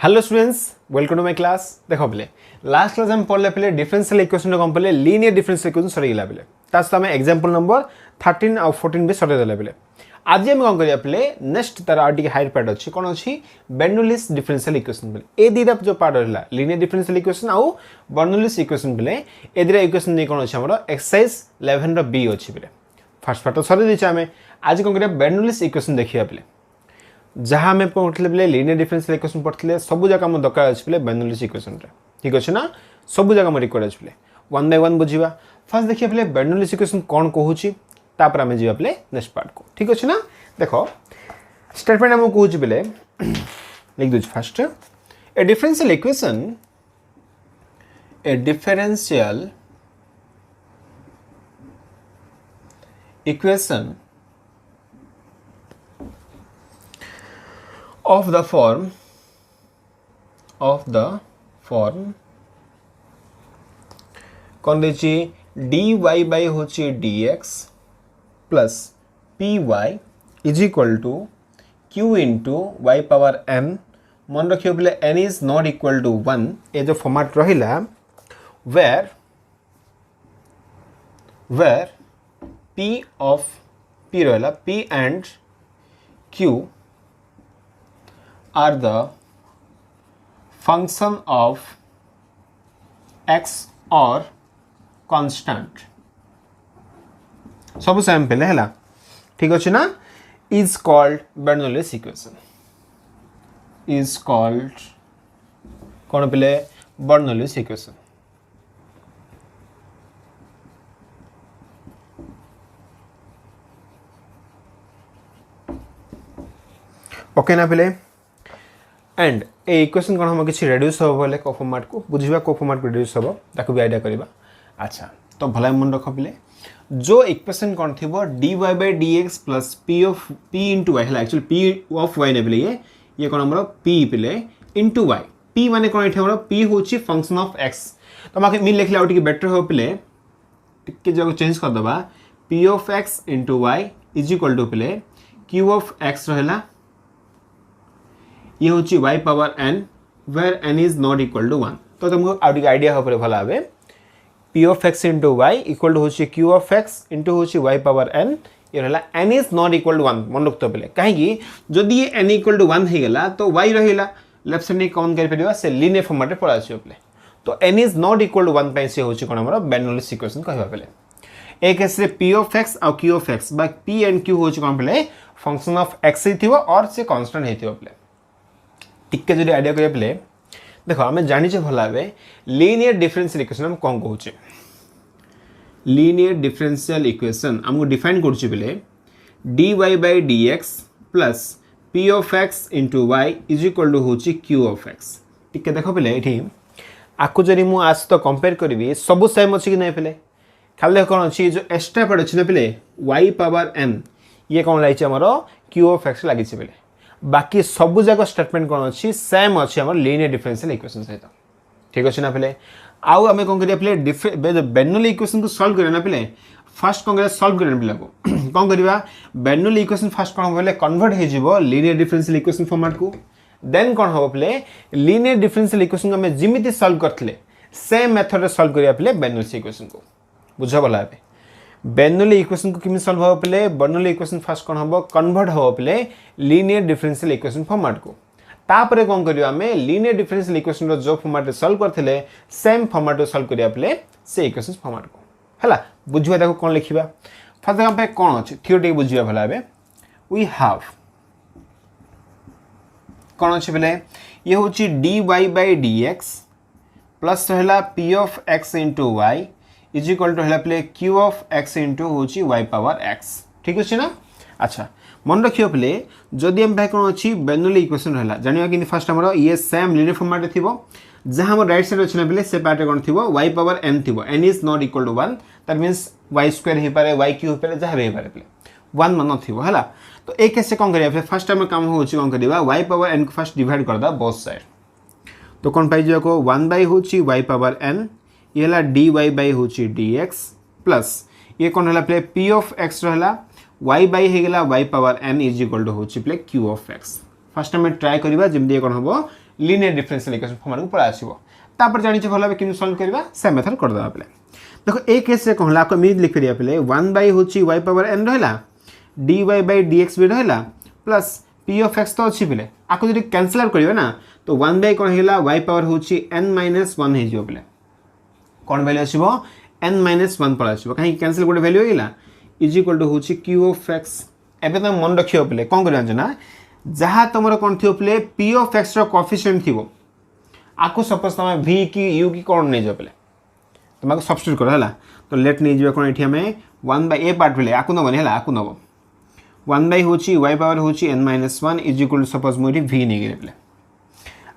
Hello students, welcome to my class. देखो पिले last class हम पढ़ले पिले डिफरेंशियल इक्वेशन कम पढ़ले लीनियर डिफरेंशियल इक्वेशन सरीगला पिले तास आम एग्जांपल नंबर 13 और 14 भी सरे देले पिले। आज हम कौन करिया पिले नेक्स्ट तार आर्टिक हायर पार्ट अछि कोन अछि बर्नौलीज डिफरेंशियल इक्वेशन पिले। ए दिरा जो पार्ट रहला लीनियर डिफरेंशियल इक्वेशन आउ बर्नौलीज इक्वेशन पिले ए दिरा इक्वेशन नै कोन अछि हमरो एक्सरसाइज 11 रो बी अछि पिले। फर्स्ट पार्ट तो सरे दिछ आमे आज कौन करिया बर्नौलीज इक्वेशन देखिया पिले। जहाँ आम पढ़ते बोले लीनियर डिफरेंशियल इक्वेशन पढ़ते सब जगह आम दरकार अच्छे बर्नौलीज इक्वेशन ठीक अच्छे ना सब जगह रिक्वायर्ड अच्छे वन बाय वन बुझा। फास्ट देखिए पे बर्नौलीज इक्वेशन कौन कहूँ तापर आम जा पे नेक्स्ट पार्ट को ठीक अच्छे ना। देख स्टेटमेंट आम कहूँ पे लिख दूँ fast A differential equation of the form कौन देखिए dy by होची dx plus py is equal to q into y power n। मन रखियो बोले n is not equal to 1 ये जो फॉर्मेट रहिला where p रहिला p and q are the function of x or constant सब same पहले है ठीक अच्छे ना is called Bernoulli's equation is called कौन पहले Bernoulli's equation। ओके ना पहले एंड ए इक्वेशन कौन हम किसी रेड्यूस हम बोले को फॉर्मेट को बुझा को फॉर्मेट को रेड्यूस हम ताको भी आइडिया करबा। अच्छा तो भला मन रख पिले जो इक्वेशन कौन थी dy by dx plus p into y है एक्चुअली p of y ने पिले ये कौन हमरो p पिले into y p माने कौन एठे हमरो p होची फंक्शन ऑफ x तो माके मिल लिखले आउट की बेटर हो पिले टिके जगह चेंज कर दबा p of x into y is equal to पिले q of x रहला ये होची y power n where n is not equal to 1 तो तुमको आउट आइडिया हो परे भला आबे p of x into y equal to होची q of x into होची y पावर n ये रहला n is not equal to 1 मन रखतो पले काहे कि जदी ये n equal to 1 हे गेला तो y रहिला लेफ्ट साइड ने काउंट कर परिबा से लीनियर फॉर्मेट रे पळा आछियो पले तो n is not equal to 1 पई से होची कोन हमर बर्नौलीज इक्वेशन कहबा पले। एक केस p of x और q of x बा p and q होची कोन पले फंक्शन ऑफ x ही थिबो और से कांस्टेंट हे थिबो पले टिके जदी आइडिया करे पले देखो आमे जानि छे भला बे लीनियर डिफरेंशियल इक्वेशन हम कोन कहू छे लीनियर डिफरेंशियल इक्वेशन हमको डिफाइन करू छे पले dy by dx plus p of x into y is equal to होची q of x। टिके देखो पले एठी आकु जरी मु आज तो कंपेयर करबी सब सेम अछि कि नै पले खाली देखो कोन अछि जो एक्स्ट्रा पड़ अछि नै पले y पावर n ये कोन लाइछ हमरो q of x लागि छे पले बाकी सब जगह स्टेटमेंट कौन अच्छी सेम अच्छी आम लीनियर डिफरेंशियल इक्वेशन सहित ठीक अच्छे ना पे आउ आम कौन करिया बर्नौली इक्वेशन को सॉल्व करिया ना पे फास्ट कौन करिया सॉल्व करिया पिला को कौन करिया बर्नौली इक्वेशन फास्ट कौन बोले कन्वर्ट हे जिवो लीनियर डिफरेंशियल इक्वेशन फॉर्मेट को देन कौन हो पे लीनियर डिफरेंशियल इक्वेशन को हमें जिमिति सॉल्व करथिले सेम मेथड रे सॉल्व करिया पे बर्नौली इक्वेशन को बुझा भला है बर्नौली इक्वेशन को किमि सॉल्व हो पे बर्नौली इक्वेशन फास्ट कौन हम कन्वर्ट हो पे लीनियर डिफरेंशियल इक्वेशन फॉर्मेट को तापरे कौन करियो हमें लीनियर डिफरेंशियल इक्वेशन रो जो फॉर्मेट रे सॉल्व करथिले सेम फॉर्मेट रे सॉल्व करिया पे से इक्वेशन फॉर्मेट को हला बुझिबा देखो कोन लिखिबा फास्ट हम पे कोन अछि थ्योरी बुझिबा भला बे वी हैव कोन अछि बेले ये होची dy by dx प्लस रहला p of x into y is equal to हला प्ले q of x into होची y पावर x ठीक अछि ना। अच्छा मन रखियो प्ले जदि हम भाई कोन अछि बर्नौली इक्वेशन रहला जानिया कि फर्स्ट हमरो ये सेम लीनियर फॉर्मेट रे थिबो जहां हम राइट साइड अछि ना प्ले से पार्ट कोन थिबो y पावर n थिबो n is not equal to 1 that means y square हे पारे y क्यूब पारे जहां हे पारे प्ले 1 मन थिबो हला तो एक कैसे कोन करिया फर्स्ट टाइम काम होची कोन करिबा y पावर n को फर्स्ट डिवाइड कर दा बोथ साइड तो कोन पाइ जो को 1 बाय होची y पावर n ये ला dy by होची dx प्लस ये कौन है प्ले p of x रहला y by हे गेला y power n is equal to होची प्ले q of x फर्स्ट में ट्राई करबा जेमदी कौन हबो लीनियर डिफरेंशियल इक्वेशन फॉर्म को पळा आसीबो तापर जानि छ भला कि सॉल्व करबा से मेथड कर दबा पले देखो ए केस रे कहला को इमेज लिख परिया पले 1 बाय होची y पावर n रहला dy बाय dx भी रहला प्लस p ऑफ x तो अछि पले आको जदि कैंसिल आउट करियो ना तो 1 बाय कोन हेला y पावर होची n - 1 हे जियो पले कोन वैल्यू आसीबो n - 1 पळा आसीबो काहे कैंसिल गोटे वैल्यू हेला इज इक्वल टू होची q ऑफ x एबे त मन रखियो पले कोन कर जान ना जहा तमरो कोन थियो पले p ऑफ x रो कोएफिशिएंट थिबो आको सपोज तमे v की u की कोन नै जो पले तुमको सब्स्टिट्यूट कर हला तो लेट नहीं जीवा कोन एठी हमें 1 बाय a पार्ट पले आकु न बने हला आकु नबो 1 बाय होची y पावर होची n - 1 is equal to suppose मोठी v नहीं गिरे पले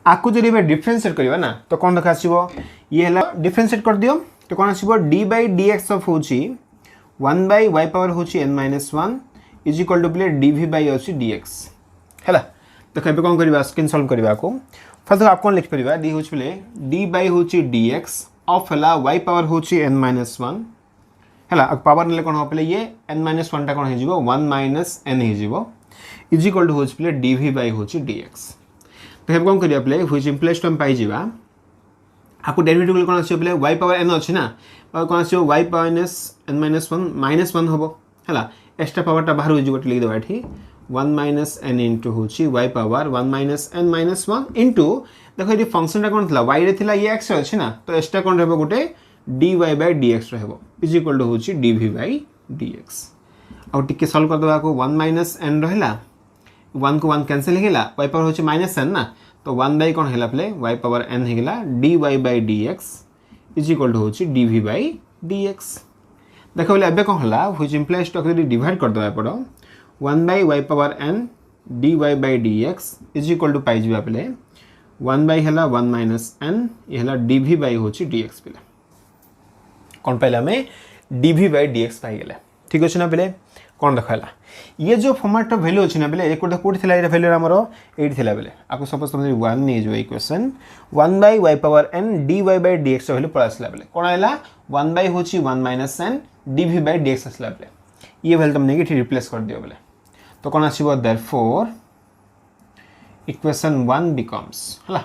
आकु जदि बे डिफरेंशिएट करबा ना तो कोन देखा आसीबो ये हला डिफरेंशिएट कर दियो तो कोन आसीबो d बाय dx ऑफ होची 1 बाय y पावर होची n - 1 इज इक्वल टू पले dv बाय होची dx हला देखो बे कोन करबा स्क्रीन सॉल्व करबा को फर्स्ट आप कोन लिख परबा d होची पले d बाय होची dx ऑफ हला y पावर होची n - 1 हला पावर नेले कोन हो पले ये n - 1 टा कोन हे जिवो 1 - n हे जिवो इज इक्वल टू होची पले dv बाय होची dx तो हम कोन करिया पले व्हिच इंप्लाइज टू हम पाई जिवा आपको डेरिवेटिव कोन आछो पले y पावर n अछि ना कोन आछो y पावर n - 1 होबो हला एक्स्ट्रा पावर टा बाहर हो जिवो लिख देबा एठी 1 - n इनटू होची y पावर 1 - n - 1 इनटू देखो ये फंक्शन टा कोन थला y रे थला ये x अछि ना तो एक्स्ट्रा कोन रहबो गुटे dy बाय dx रहबो इज इक्वल टू होची dv बाय dx और टिके सॉल्व कर दबा को 1 - n रहला 1 को 1 कैंसिल हेला y पावर होची -n ना तो 1 बाय कोन हेला पले y पावर n हेला dy by dx is equal to होची dv बाय dx देखो बोले एबे कोन हला व्हिच इंप्लाइज टू यदि डिवाइड कर दबा पड़ो 1 by y power n dy by dx is equal to पाई जिबा पले 1 बाय हेला 1 - n ये हेला dv बाय होची dx पले कोन पहले हमें dv बाय dx पाई गेले ठीक अछि ना पले कोन देखाला ये जो फॉर्मेट टा वैल्यू अछि ना पले एक कोठी थिला ए वैल्यू हमरो 8 थिला पले आको सपोज तुम 1 नै जो equation 1 by y power n dy by dx value पळासला पले कोन आइला 1 बाय होची 1 - n dv बाय dx असला पले ये वैल्यू तुम नेगेटिव रिप्लेस कर दियो पले तो कोन आसीबो देयरफॉर इक्वेशन 1 becomes हला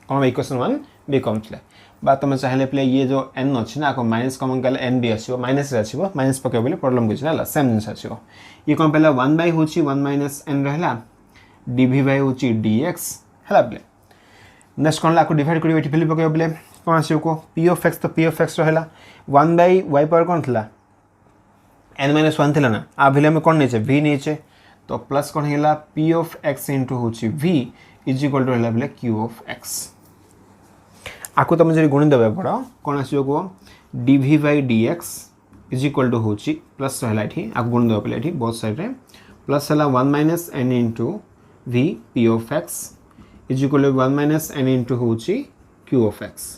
कोन इक्वेशन 1 becomes ले बात तुम चाहले पले ये जो n अछि ना को माइनस कॉमन कले n भी आसीबो माइनस रे आसीबो माइनस पके बोले प्रॉब्लम किछ ना सेम जिंस आसीबो ये कोन पहला 1 बाय होची 1 - n रहला dv बाय होची dx हला पले नेक्स्ट कोन ला को डिवाइड करियो एठी वैल्यू पके बोले कोन आसीबो को p of x तो p of x रहला 1 बाय y पावर कोन थला n - 1 थला ना आ वैल्यू में कोन नेचे v नेचे तो प्लस कोन हेला p of x इनटू होची v इज इक्वल टू हेला बोले q of x आको तुम जरी गुण देबे पड़ो कोन आसीबो को dv by dx is equal to होची प्लस रहला एठी आको गुण देबे पले एठी बोथ साइड रे प्लस हला 1 - n into v p of x is equal to 1 - n into होची q of x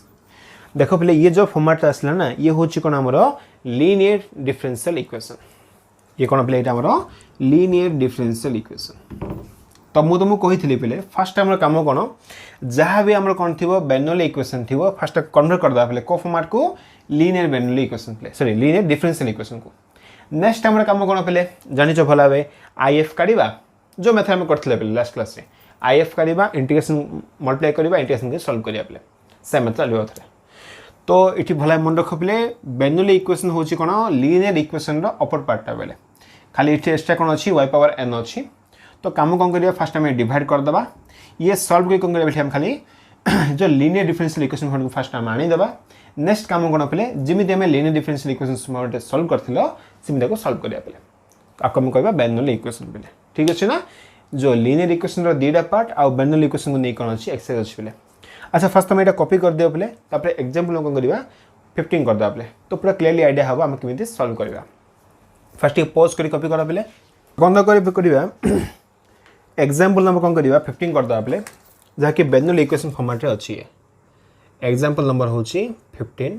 देखो पहले ये जो फॉर्मेट आसला ना ये होची कोन हमरो लीनियर डिफरेंशियल इक्वेशन ये कोन पहले एटा हमरो लीनियर डिफरेंशियल इक्वेशन तो मु तुमको कहिथिले पहले फर्स्ट हमर काम कोन जहां भी हमर कोन थिबो बेर्नौली इक्वेशन थिबो फर्स्ट कन्वर्ट कर दबा पहले को फॉर्मेट को लीनियर बेर्नौली इक्वेशन पहले सॉरी लीनियर डिफरेंशियल इक्वेशन को नेक्स्ट हमर काम कोन पहले जानि छ भला बे आईएफ काढिबा जो मेथड हम करथिले पहले लास्ट क्लास रे आईएफ काढिबा इंटीग्रेशन मल्टीप्लाई करबा इंटीग्रेशन के सॉल्व करिया पहले सेम मेथड लेबो थरे तो इठी भला मन रख पहले बेर्नौली इक्वेशन होची कोन लीनियर इक्वेशन रो अपर पार्ट टा पहले खाली इठी एक्स्ट्रा कोन अछि y पावर n अछि तो काम कोन करिया फर्स्ट हमें डिवाइड कर दबा ये सॉल्व के कोन करिया हम खाली जो लीनियर डिफरेंशियल इक्वेशन को फर्स्ट हम आनी दबा नेक्स्ट काम कोन पले जिमिति हमें लीनियर डिफरेंशियल इक्वेशन मोटे सॉल्व करथिलो सिमिति को सॉल्व करिया पले आपको हम कहबा बेर्नौली इक्वेशन पले ठीक अछि ना जो लीनियर इक्वेशन रो दीडा पार्ट आ बेर्नौली इक्वेशन को नै कोन अछि एक्सरसाइज अछि पले अच्छा फर्स्ट हम एटा कॉपी कर दियो पले तापर एग्जांपल कोन करिवा 15 कर दबा पले तो पूरा क्लियरली आईडिया हबा हम केमिति सॉल्व करिवा फर्स्ट पॉज करी कॉपी करा पले बंद करी करिवा एग्जांपल नंबर कोन करिवा 15 कर दबा पले जहा कि बेर्नौली इक्वेशन फॉर्मेट रे अछि एग्जांपल नंबर होची 15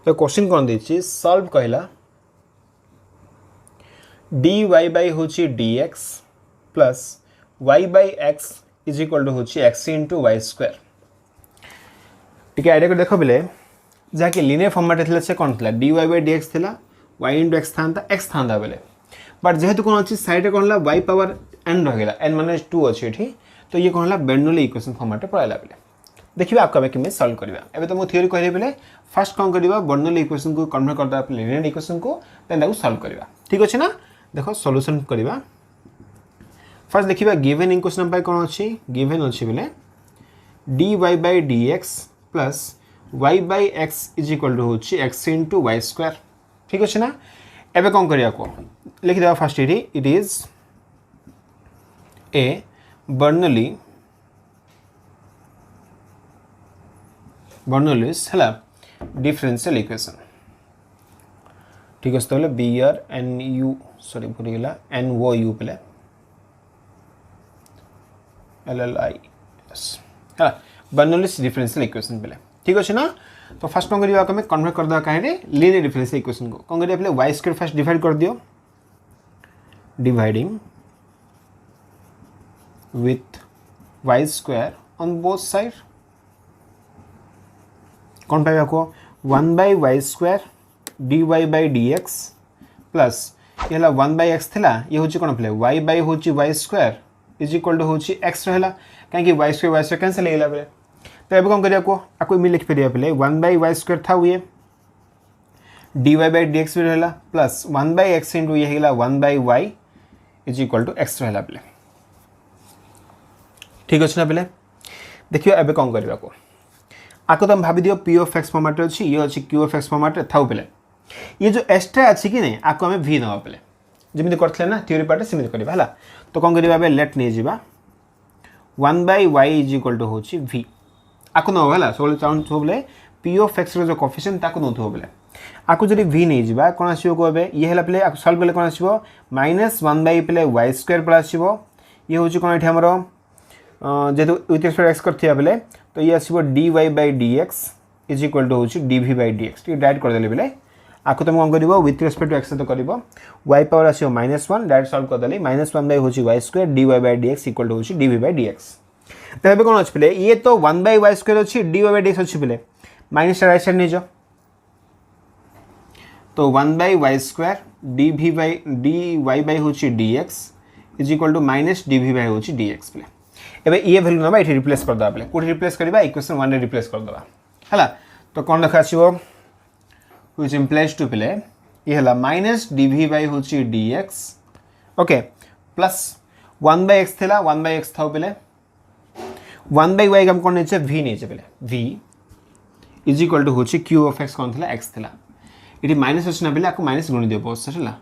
तो क्वेश्चन कोन देछि सॉल्व कहला dy बाय होची dx plus y by x is equal to होची x into y स्क्वायर ठीक है आईडिया को देखो बिले जहा कि लीनियर फॉर्मेट थिला से कोन थिला dy बाय dx थिला y into x थांता x थांता बेले बट जेहेतु कोन अछि साइड रे कोन ला y पावर n रह गेला n - 2 अछि एठी तो तो ये कौन है बर्नौली इक्वेशन फॉर्मेट पळाइला बेले देखिए आपको आम केमी सल्व करवा एबे तो मो थ्योरी कहले बेले फर्स्ट कौन करवा बर्नौली इक्वेशन को कन्वर्ट करदा लिनियर इक्वेशन को देन ताको सल्व करवा ठीक अछि ना देखो सॉल्यूशन करवा फर्स्ट देखिबा गिवन इक्वेशन पाई कोन अछि गिवन अछि बेले dy by dx plus y by x is equal to होछि x into y square ठीक अछि ना एबे कोन करिया को लिख देबा first it is a Bernoulli's हला डिफरेंशियल इक्वेशन ठीक अछि तो B R N U sorry भूल गेला एन ओ यू पले एल एल आई एस है बर्नौली's डिफरेंशियल इक्वेशन पले ठीक अछि ना तो फर्स्ट कौन करिया हमें कन्वर्ट कर दवा काहे लीनियर डिफरेंशियल इक्वेशन को कौन करिया पहले y स्क्वायर फर्स्ट डिवाइड कर दियो dividing with y square on both side कौन पाइबा को 1 by y square dy by dx plus ये हला 1 by x थिला ये होची कोन पले y by होची y square is equal to होची x रहला काहे कि y स्क्वायर कैंसिल हेला बे तो अब कौन करिया को आको मी लिख परिया पहले 1 by y स्क्वायर था ये dy by dx भी रहला प्लस 1 by x इनटू ये हेला 1 by y is equal to x रहला पहले ठीक अछि ना पहले देखियो अब कौन करिया को आको तुम भाभी दियो p of x फॉर्मेट अछि ये अछि q of x फॉर्मेट थाउ पहले ये जो एक्स्ट्रा अछि कि नहीं आको हमें v नवा पहले जेमिति करथले ना थ्योरी पार्ट सेमिति करबा हला तो कौन करिबा बे लेट नै जिबा 1 by y is equal to होछि v आको न होला सोले चाउन सोबले p of x रो जो कोएफिशिएंट ताको न थो बोले आको जदी v नै जिबा कोन आसीबो कोबे ये हला पले आको सॉल्व करले कोन आसीबो -1 by पले y स्क्वायर पर आसीबो ये होछि कोन एठी हमरो जेतु विथ रिस्पेक्ट x करथिया पले तो ये आसीबो dy by dx is equal to होछि dv by dx ठीक डायरेक्ट कर देले पले आको तुम कोन करिवो विथ रिस्पेक्ट टू x तो करिवो y पावर आसीबो -1 डायरेक्ट सॉल्व कर देले -1 by होछि y square dy by dx equal to होछि dv by dx तबे कोन अछि पले ये तो 1 by y स्क्वायर अछि dy by dx अछि पले माइनस राइट साइड नै जो तो 1 by y square dv by dy by होछि dx is equal to minus dv by होछि dx पले एबे ये वैल्यू नबा एठी रिप्लेस कर दबा पले कोठी रिप्लेस करबा इक्वेशन 1 रे रिप्लेस कर दबा हला तो कोन लिखा आसीबो व्हिच इम्प्लाइज टू पले ये हला माइनस dv by होछि dx okay plus 1 by x थिला 1 by x थाउ पले 1 by y हम कोन नेचे v नेचे पले v इज इक्वल टू होछि q of x कोन थिला x थिला इटी माइनस अछि ना पले आको माइनस गुणी दियो बोस सला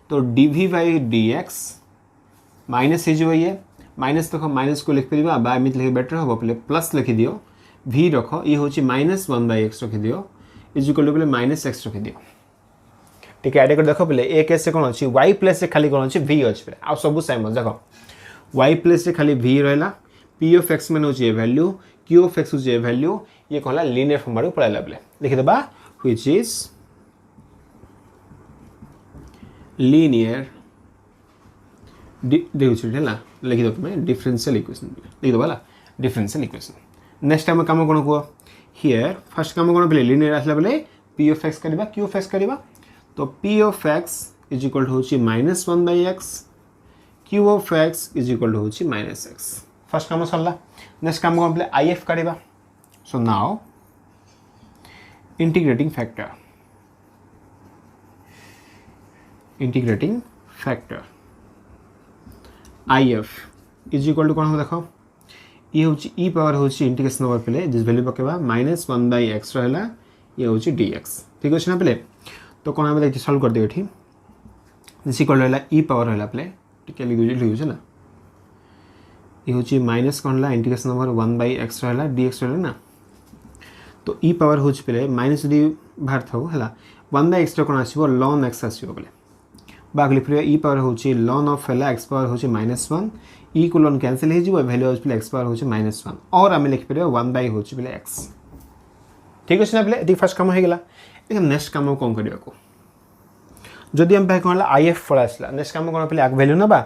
तो dv by dx माइनस हे जो ये माइनस तक माइनस को लिख परिबा बा एमित लिख बेटर हो पले प्लस लिख दियो v रखो ये होछि -1 by x रख दियो इज इक्वल टू पले -x रख दियो ठीक है ऐड कर देखो पले a केस से कोन अछि y प्लस से खाली कोन अछि v अछि पले आ सब सेम देखो y प्लस से खाली v रहला p of x मन होछि वैल्यू q of x होछि वैल्यू ये कहला लीनियर फॉर्म रे पळाइला पले लिख देबा व्हिच इज लीनियर देखला लिख दो तुम्हें डिफरेंशियल इक्वेशन लिख दो वाला डिफरेंशियल इक्वेशन नेक्स्ट टाइम काम कोन को हियर फर्स्ट काम कोन पले लीनियर आसला पले p of x करबा q of x करबा तो p of x is equal to होछि -1 by x q of x is equal to होछि -x फर्स्ट काम सरला नेक्स्ट काम कोन पले if करबा so now integrating factor if is equal to कोन हो देखो ये होछि e पावर होछि इंटीग्रेशन ओवर पले दिस वैल्यू पकेबा -1 by x रहला ये होछि dx ठीक अछि ना पले तो कोन हम देखि सॉल्व कर दे एठी दिस इक्वल रहला e पावर रहला पले ठीक है लिख ना ये होछि माइनस कोन ला इंटीग्रेशन ओवर 1 by x रहला dx रहला ना तो e पावर होछि पले माइनस डी बाहर थाउ हला 1 by x cone आसीबो ln x आसीबो पले बाग लिख लिया e पावर होछि ln ऑफ हला x पावर होछि -1 e को ln कैंसिल हे जिवो वैल्यू होछि x पावर होछि -1 और हम लिख परियो 1 by होछि पले x ठीक अछि ना पले एति फर्स्ट काम हो गेला एकदम नेक्स्ट काम कोन करियो को जदि हम पाइ कोनला if फॉर आसला नेक्स्ट काम कोन पले आक वैल्यू नबा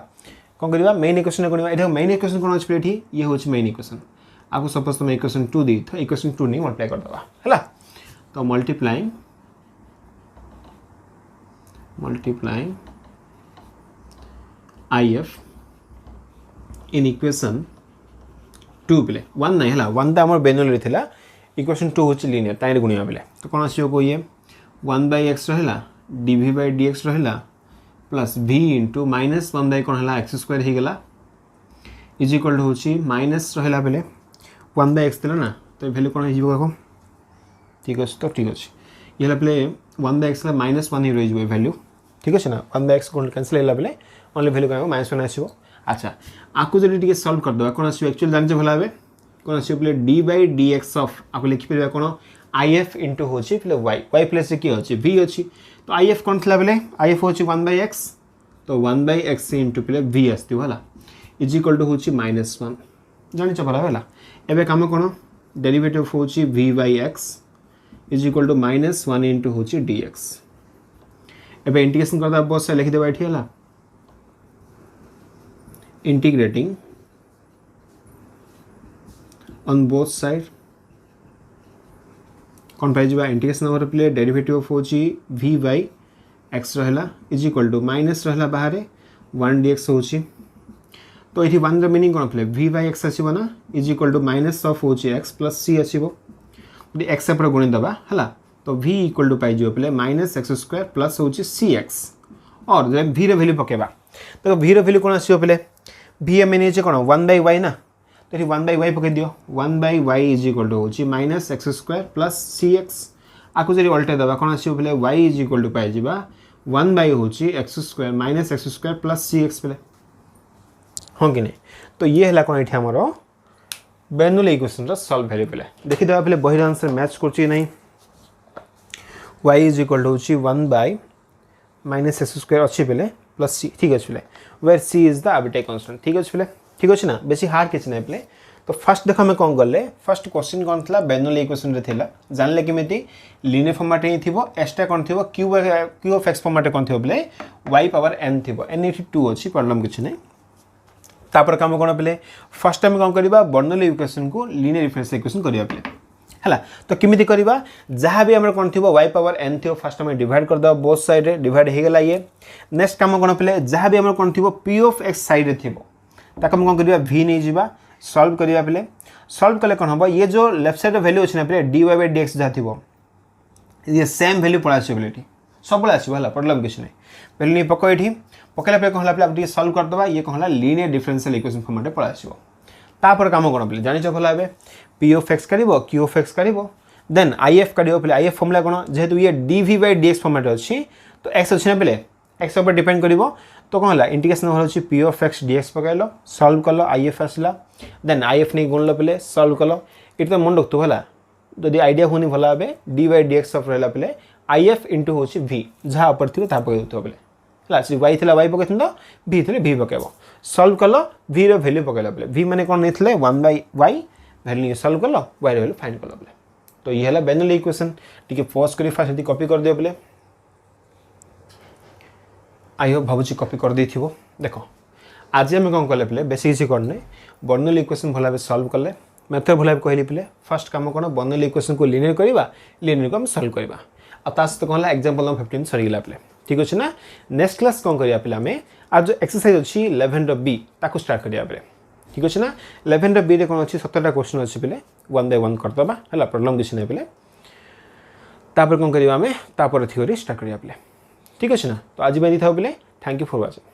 कोन करिबा मेन इक्वेशन कोन एठो मेन इक्वेशन कोन अछि एठी ये होछि मेन इक्वेशन आको सपोज तुम इक्वेशन 2 दी तो इक्वेशन 2 नि मल्टीप्लाई कर दबा हला तो मल्टीप्लाइंग if in equation 2 पे 1 नहीं है 1 तो आम बेनुअल था इक्वेशन 2 हूँ लिनियर ताई गुणिया बेले तो कौन आसो ये 1/x रहा dv/dx रहा प्लस v इंटू माइनस 1 कौन है एक्स स्क्वायर हो गला इज इक्वल टू हूँ माइनस रहा बेले 1/x ना तो भैल्यू कौन हो ठीक अच्छे तो ठीक अच्छे ये पे 1/x -1 ही रही भैल्यू ठीक अच्छे ना 1/x कैंसिल है बेले ओनली भैल्यू कौन -1 आसो अच्छा आपको जब टी सल्व करदे कौन आसो एक्चुअली जानते भल भाव कौन आसो पे d/dx ऑफ आपको लिखिपर कौन if इंटू हूँ पे y प्लेस किए अच्छे v अच्छी तो if कौन थी बेले if हूँ 1/x तो 1/x इंटू पे v आसो है इज इक्वल टू हूँ -1 जान भल है एवं कम कौन डेरिवेटिव हूँ v/x is equal to -1 into हूँ dx एवं इंटीग्रेशन करदा बहुत सारे लिखिदेव ये है integrating on both side कौन पाई इंटीग्रेशन नंबर पे डेरिवेटिव हूँ v/x रहा इज इक्वल टू माइनस रहा बाहर 1 dx हूँ तो ये 1 मीनिंग कौन पे v/x आसो ना is equal to minus of हूँ x प्लस c आसो एक्स एपटे गुणीदे है तो v इक्वल टू पाई पे -x² प्लस हूँ cx और जब v भैल्यू पकेबा तो v भैल्यू कौन आसो पे v एम नहीं कौन 1/y ना तो ये 1/y पकई दियो 1/y इज इक्वल टू हूँ -x² प्लस cx आपको जब अल्टे दबा कौन आसो पे y is equal to pi 1/y हूँ x² -x² प्लस cx पे हाँ कि नहीं तो ये है कौन ये आमर बेर्नौली इक्वेशन सल्व वैल्यू पे देखीदे पे बही आंसर मैच कर नहीं y इज इक्वल टू हूँ 1/-x² अच्छी पे प्लस c ठीक अच्छे पे where c is the arbitrary constant ठीक अच्छे पे ठीक अच्छे ना बेसी हार्ड किसी ना पे तो फर्स्ट देख आम कौन गले फर्स्ट क्वेश्चन कौन था बेर्नौली इक्वेशन रे थिला जानले केमिति लीनियर फॉर्मेट ही थिबो एक्स्ट्रा कौन थिबो q ऑफ x फॉर्मेट कौन थिबो बोले y पावर n थिबो n एठी 2 अच्छी प्रॉब्लम किसी नहीं तापर काम कौन पे फर्स्ट टाइम कौन करबा बेर्नौली इक्वेशन को लीनियर डिफरेंशियल इक्वेशन करिया पे है तो किमिति करबा जहाँ भी आमर कौन थो y पावर n थो फर्स्ट आम डिवाइड करदे बोथ साइड रे डिवाइड हो गला ये नेक्स्ट काम कौन पे जहाँ भी आमर कौन थो p ऑफ x साइड रे थो ताको कौन करबा v नहीं जावा सॉल्व करिया पे सॉल्व कले कौन हम ये जो लेफ्ट साइड वैल्यू अच्छे ना पे dy/dx जहाँ थो ये सेम वैल्यू पड़ा आसो पे सब आसो है प्रॉब्लम किसी नहीं पहले नहीं पको ये पकड़ा पे कौन पे आप सॉल्व करदे ये कौन लीनियर डिफरेंशियल इक्वेशन फॉर्मेट पड़ा आसो तापर काम कौन पे जानी भल भाव p ऑफ x कर q ऑफ x कर देन if कर if फॉर्मूला कौन जेहेतु ये dv/dx फॉर्मेट अच्छी तो x अच्छे ना पे x ऊपर डिपेंड कर तो कौन है इंटीग्रेशन नंबर अच्छी p ऑफ x dx पकड़ सॉल्व कल if आसला देन if नहीं गुणल पे सॉल्व कल ये तो मन रखु है जदि आइडिया होनी भल भाव dy/dx ऑफ रहा पे if इंटू हूँ v जहाँ ऊपर थी पकड़ पे y थी y पकड़ तो v थी v पकड़ सॉल्व कल v वैल्यू पकड़ा पे v मैंने कौन नहीं 1/y वैल्यू सॉल्व कल y वैल्यू फाइंड कल पे तो ये है बेर्नौली इक्वेशन टी पॉज कर फास्ट कॉपी कर दियो पे आई होप भावुँ कॉपी कर दी थो देख आज आम कौन कले पे बेस किसी करने बेर्नौली इक्वेशन भल भाव सॉल्व कले मेथड भल भाव कहली पे फर्स्ट काम कौन बेर्नौली इक्वेशन को लीनियर करवा लीनियर को आम सॉल्व करवा और सहित कौन है एग्जांपल नंबर 15 सरीगला पे ठीक अच्छे ना नेक्स्ट क्लास कौन करिया पे आम आज जो एक्सरसाइज अच्छी 11b ताको स्टार्ट करिया पे ठीक अच्छे ना 11b रे कौन अच्छी 17टा क्वेश्चन अच्छे पे 1/1 करदबा है प्रॉब्लम किसी ना पे तापर कौन करिया आम तापर थ्योरी स्टार्ट करिया पे ठीक अच्छे ना तो आज बाई था पे थैंक यू फॉर वाचिंग।